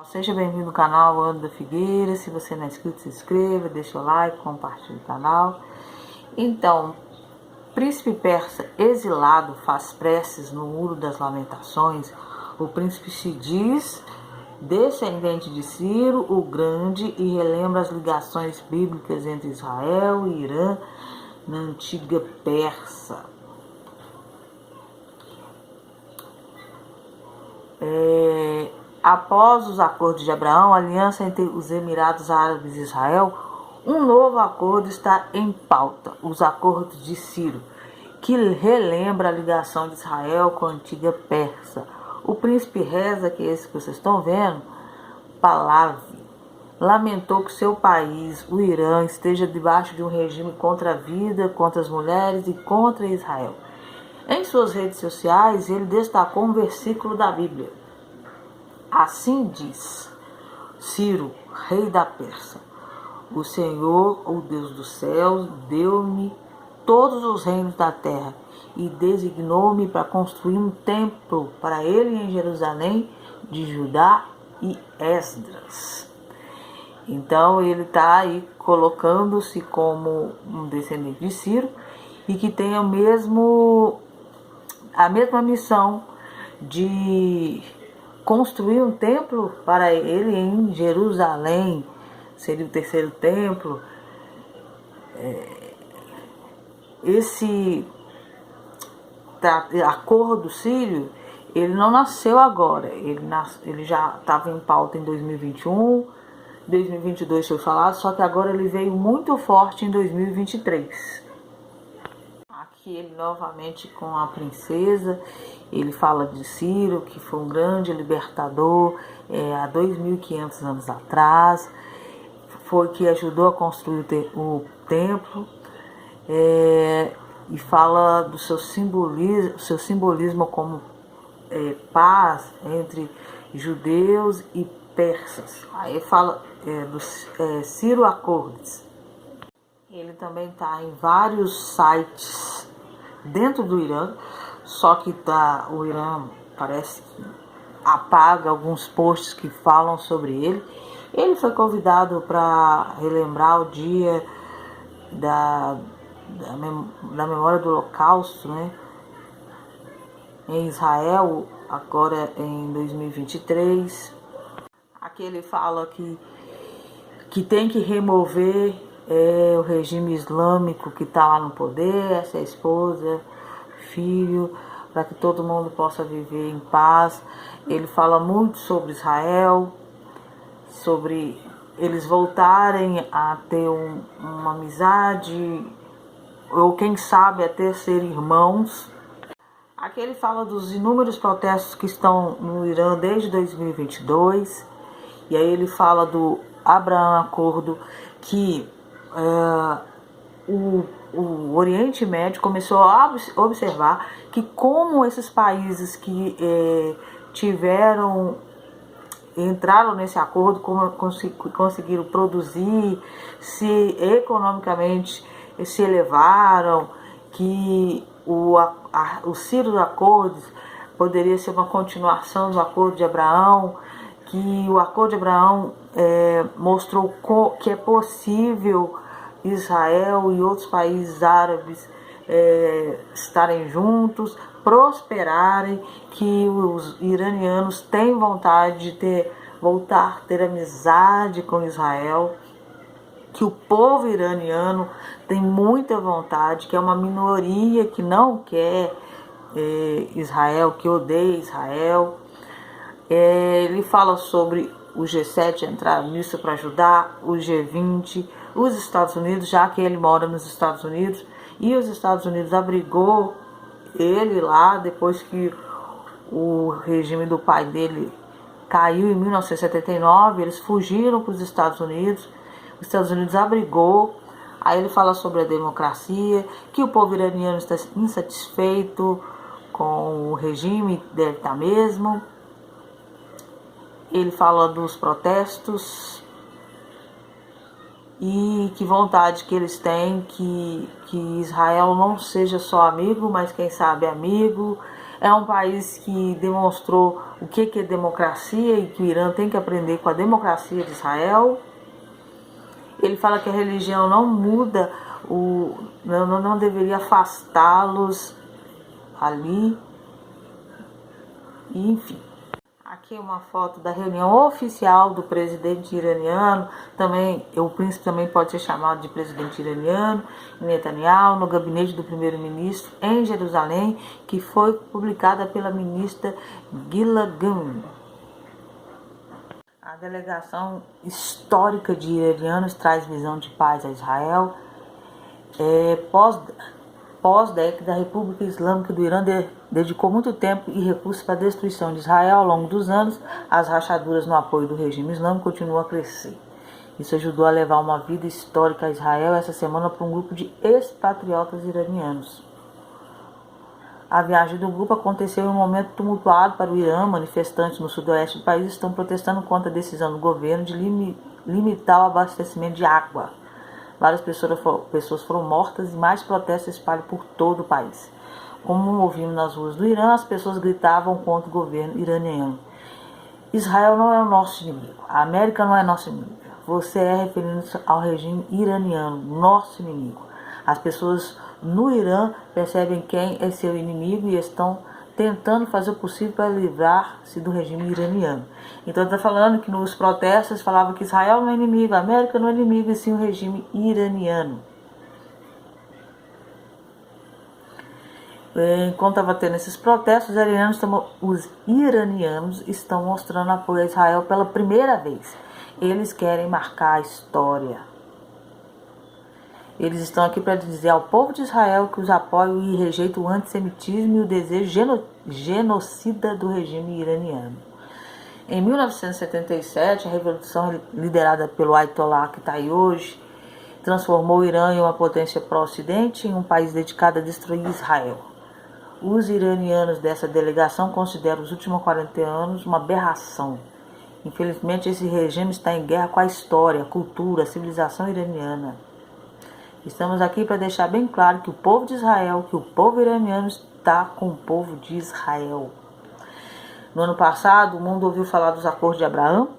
Seja bem-vindo ao canal Ana da Figueira. Se você não é inscrito, se inscreva, deixa o like, compartilhe o canal. Então, príncipe persa exilado faz preces no Muro das Lamentações. O príncipe se diz descendente de Ciro o Grande e relembra as ligações bíblicas entre Israel e Irã na antiga Pérsia. Após os acordos de Abraão, a aliança entre os Emirados Árabes e Israel, um novo acordo está em pauta, os acordos de Ciro, que relembra a ligação de Israel com a antiga Pérsia. O príncipe Reza, que é esse que vocês estão vendo, Pahlavi, lamentou que seu país, o Irã, esteja debaixo de um regime contra a vida, contra as mulheres e contra Israel. Em suas redes sociais, ele destacou um versículo da Bíblia. Assim diz Ciro, rei da Pérsia: o Senhor, o Deus dos céus, deu-me todos os reinos da terra e designou-me para construir um templo para ele em Jerusalém, de Judá e Esdras. Então ele está aí colocando-se como um descendente de Ciro e que tem a mesma missão de construir um templo para ele em Jerusalém. Seria o terceiro templo. Esse acordo sírio, ele não nasceu agora, ele já estava em pauta em 2021, 2022 foi falado, só que agora ele veio muito forte em 2023. Aqui ele novamente com a princesa, ele fala de Ciro, que foi um grande libertador há 2.500 anos atrás, foi que ajudou a construir o templo, e fala do seu simbolismo como paz entre judeus e persas. Aí fala dos Ciro Accords. Ele também está em vários sites dentro do Irã, só que o Irã parece que apaga alguns posts que falam sobre ele. Ele foi convidado para relembrar o dia da memória do Holocausto, né, em Israel, agora em 2023. Aqui ele fala que tem que remover o regime islâmico que está lá no poder, essa esposa, filho, para que todo mundo possa viver em paz. Ele fala muito sobre Israel, sobre eles voltarem a ter uma amizade, ou quem sabe até ser irmãos. Aqui ele fala dos inúmeros protestos que estão no Irã desde 2022, e aí ele fala do Abraham Acordo, que o Oriente Médio começou a observar que como esses países que entraram nesse acordo, como conseguiram produzir, se economicamente se elevaram, que o Ciro Accords poderia ser uma continuação do Acordo de Abraão, que o Acordo de Abraão mostrou que é possível Israel e outros países árabes estarem juntos, prosperarem, que os iranianos têm vontade de voltar a ter amizade com Israel, que o povo iraniano tem muita vontade, que é uma minoria que não quer Israel, que odeia Israel. Ele fala sobre o G7 entrar nisso para ajudar, o G20, os Estados Unidos, já que ele mora nos Estados Unidos, e os Estados Unidos abrigou ele lá depois que o regime do pai dele caiu em 1979, eles fugiram para os Estados Unidos, os Estados Unidos abrigou. Aí ele fala sobre a democracia, que o povo iraniano está insatisfeito com o regime, deve estar mesmo. Ele fala dos protestos e que vontade que eles têm que Israel não seja só amigo, mas quem sabe amigo, É um país que demonstrou o que é democracia e que o Irã tem que aprender com a democracia de Israel. Ele fala que a religião não muda, não deveria afastá-los ali. E, enfim. Aqui uma foto da reunião oficial do presidente iraniano, também o príncipe também pode ser chamado de presidente iraniano, Netanyahu, no gabinete do primeiro-ministro em Jerusalém, que foi publicada pela ministra Gila Ghamidi. A delegação histórica de iranianos traz visão de paz a Israel. Pós-década, a República Islâmica do Irã dedicou muito tempo e recursos para a destruição de Israel. Ao longo dos anos, as rachaduras no apoio do regime islâmico continuam a crescer. Isso ajudou a levar uma vida histórica a Israel essa semana para um grupo de expatriotas iranianos. A viagem do grupo aconteceu em um momento tumultuado para o Irã. Manifestantes no sudoeste do país estão protestando contra a decisão do governo de limitar o abastecimento de água. Várias pessoas foram mortas e mais protestos se espalham por todo o país. Como ouvimos nas ruas do Irã, as pessoas gritavam contra o governo iraniano. Israel não é o nosso inimigo. A América não é nosso inimigo. Você é referindo-se ao regime iraniano, nosso inimigo. As pessoas no Irã percebem quem é seu inimigo e estão tentando fazer o possível para livrar-se do regime iraniano. Então está falando que nos protestos falava que Israel não é inimigo, a América não é inimigo, e sim o regime iraniano. Enquanto estava tendo esses protestos, os iranianos estão mostrando apoio a Israel pela primeira vez. Eles querem marcar a história. Eles estão aqui para dizer ao povo de Israel que os apoiam e rejeitam o antissemitismo e o desejo genocida do regime iraniano. Em 1977, a revolução liderada pelo Ayatollah que está aí hoje transformou o Irã em uma potência pró-ocidente, em um país dedicado a destruir Israel. Os iranianos dessa delegação consideram os últimos 40 anos uma aberração. Infelizmente, esse regime está em guerra com a história, a cultura, a civilização iraniana. Estamos aqui para deixar bem claro que o povo de Israel, que o povo iraniano está com o povo de Israel. No ano passado, o mundo ouviu falar dos acordos de Abraão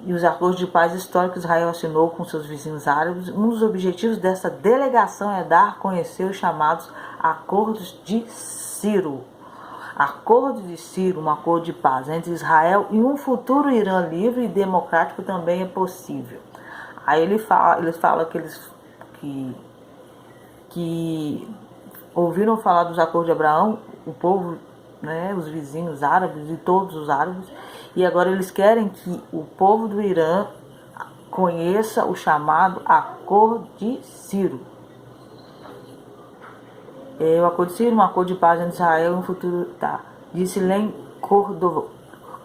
e os acordos de paz históricos que Israel assinou com seus vizinhos árabes. Um dos objetivos dessa delegação é dar a conhecer os chamados Acordos de Ciro. Acordo de Ciro, um acordo de paz entre Israel e um futuro Irã livre e democrático também é possível. Aí eles falam que ouviram falar dos acordos de Abraão, o povo, né, os vizinhos árabes e todos os árabes, e agora eles querem que o povo do Irã conheça o chamado Acordo de Ciro. O Acordo de Ciro, um acordo de paz entre Israel e um futuro, disse Len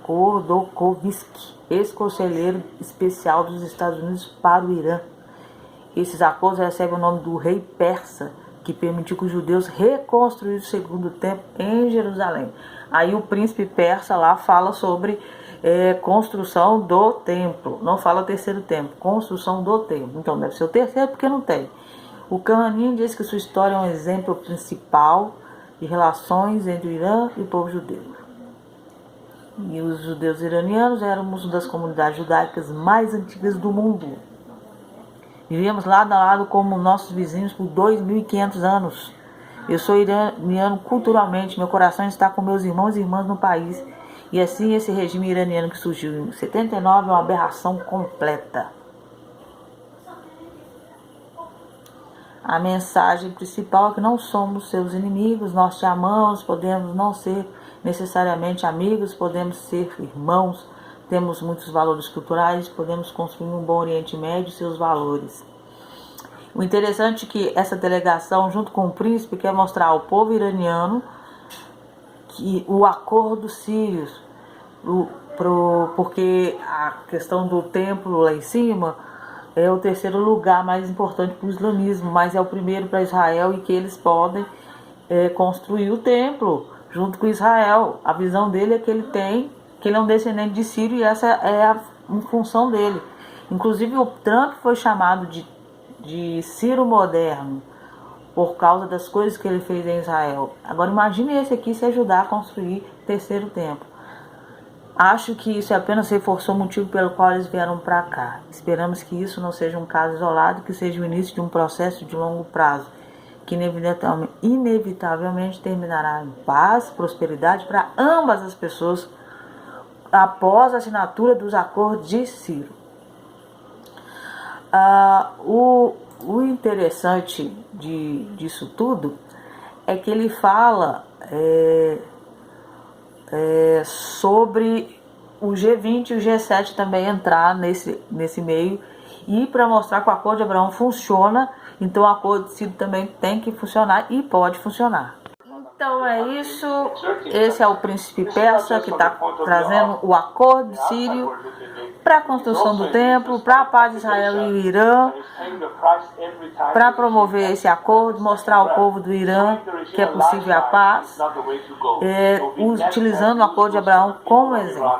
Khodorkovsky, ex-conselheiro especial dos Estados Unidos para o Irã. Esses acordos recebem o nome do rei persa, que permitiu que os judeus reconstruíssem o segundo templo em Jerusalém. Aí o príncipe persa lá fala sobre construção do templo, não fala terceiro templo, construção do templo. Então deve ser o terceiro porque não tem. O Kananim diz que sua história é um exemplo principal de relações entre o Irã e o povo judeu. E os judeus iranianos eram uma das comunidades judaicas mais antigas do mundo. Vivíamos lado a lado como nossos vizinhos por 2.500 anos. Eu sou iraniano culturalmente, meu coração está com meus irmãos e irmãs no país. E assim esse regime iraniano que surgiu em 79 é uma aberração completa. A mensagem principal é que não somos seus inimigos, nós te amamos, podemos não ser necessariamente amigos, podemos ser irmãos, temos muitos valores culturais, podemos construir um bom Oriente Médio e seus valores. O interessante é que essa delegação, junto com o príncipe, quer mostrar ao povo iraniano que o acordo sírio, porque a questão do templo lá em cima é o terceiro lugar mais importante para o islamismo, mas é o primeiro para Israel, e que eles podem construir o templo junto com Israel. A visão dele é que ele é um descendente de Sírio, e essa é a função dele. Inclusive o Trump foi chamado de Ciro moderno, por causa das coisas que ele fez em Israel. Agora imagine esse aqui se ajudar a construir o terceiro templo. Acho que isso apenas reforçou o motivo pelo qual eles vieram para cá. Esperamos que isso não seja um caso isolado, que seja o início de um processo de longo prazo, que inevitavelmente terminará em paz, prosperidade para ambas as pessoas após a assinatura dos acordos de Ciro. O interessante disso tudo é que ele fala sobre o G20 e o G7 também entrar nesse meio, e para mostrar que o Acordo de Abraão funciona, então o Acordo de Ciro também tem que funcionar e pode funcionar. Então é isso, esse é o príncipe persa que está trazendo o Acordo Sírio para a construção do templo, para a paz de Israel e o Irã, para promover esse acordo, mostrar ao povo do Irã que é possível a paz, utilizando o Acordo de Abraão como exemplo.